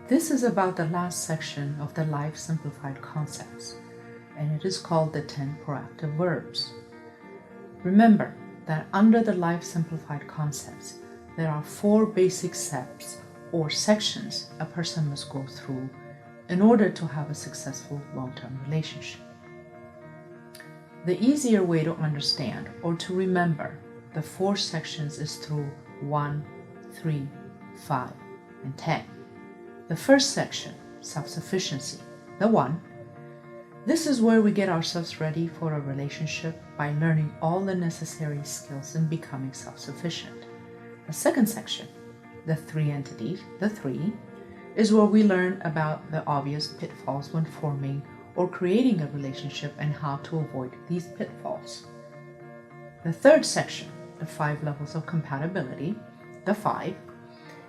This is about the last section of the Life Simplified concepts, and it is called the 10 proactive verbs. Remember that under the Life Simplified concepts, there are 4 basic steps or sections a person must go through in order to have a successful long-term relationship. The easier way to understand or to remember the 4 sections is through 1, 3, 5, and 10. The first section, self-sufficiency, the 1. This is where we get ourselves ready for a relationship by learning all the necessary skills in becoming self-sufficient. The second section, the 3 entities, the 3, is where we learn about the obvious pitfalls when forming or creating a relationship and how to avoid these pitfalls. The third section, the 5 levels of compatibility, the 5,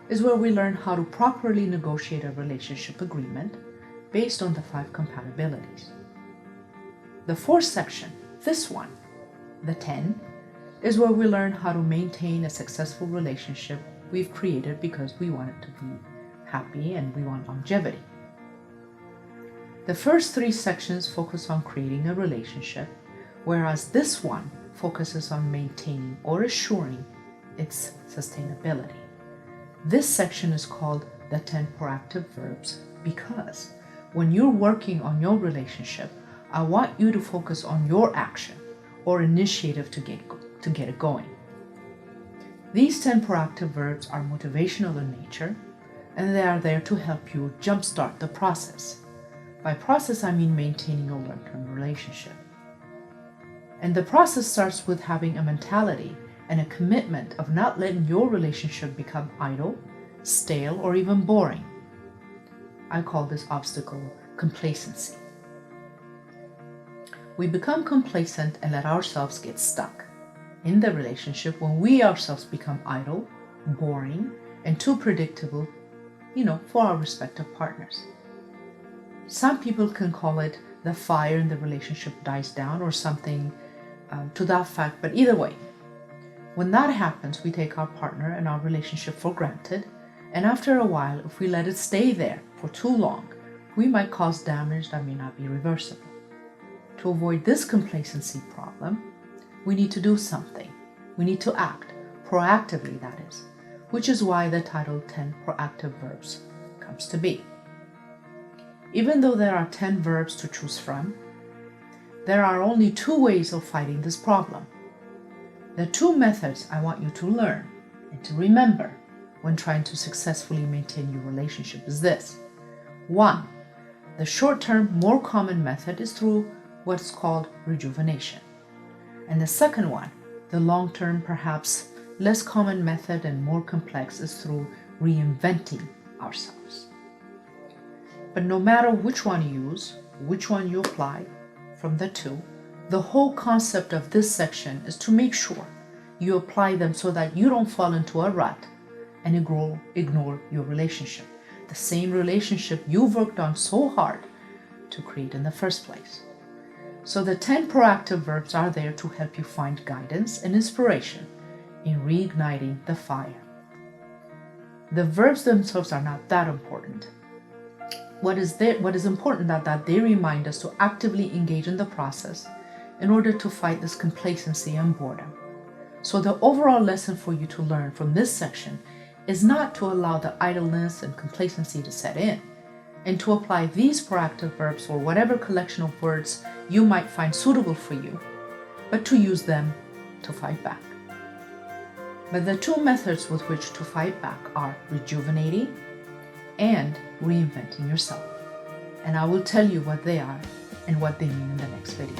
is where we learn how to properly negotiate a relationship agreement based on the 5 compatibilities. The fourth section, this one, the 10, is where we learn how to maintain a successful relationship we've created because we want it to be happy and we want longevity. The first 3 sections focus on creating a relationship, whereas this one focuses on maintaining or assuring its sustainability. This section is called the 10 proactive verbs because when you're working on your relationship, I want you to focus on your action or initiative to get it going. These 10 proactive verbs are motivational in nature, and they are there to help you jumpstart the process. By process, I mean maintaining a long-term relationship. And the process starts with having a mentality and a commitment of not letting your relationship become idle, stale, or even boring. I call this obstacle complacency. We become complacent and let ourselves get stuck in the relationship when we ourselves become idle, boring, and too predictable, for our respective partners. Some people can call it the fire in the relationship dies down or something to that fact, but either way, when that happens, we take our partner and our relationship for granted, and after a while, if we let it stay there for too long, we might cause damage that may not be reversible. To avoid this complacency problem, we need to do something. We need to act, proactively that is, which is why the title 10 Proactive Verbs comes to be. Even though there are 10 verbs to choose from, there are only 2 ways of fighting this problem. The 2 methods I want you to learn and to remember when trying to successfully maintain your relationship is this. 1. The short-term, more common method is through what's called rejuvenation. And the second one, the long-term, perhaps less common method and more complex, is through reinventing ourselves. But no matter which one you use, which one you apply from the 2, the whole concept of this section is to make sure you apply them so that you don't fall into a rut and ignore your relationship, the same relationship you've worked on so hard to create in the first place. So the 10 proactive verbs are there to help you find guidance and inspiration in reigniting the fire. The verbs themselves are not that important. What is important is that they remind us to actively engage in the process in order to fight this complacency and boredom. So the overall lesson for you to learn from this section is not to allow the idleness and complacency to set in, and to apply these proactive verbs or whatever collection of words you might find suitable for you, but to use them to fight back. But the 2 methods with which to fight back are rejuvenating and reinventing yourself. And I will tell you what they are and what they mean in the next video.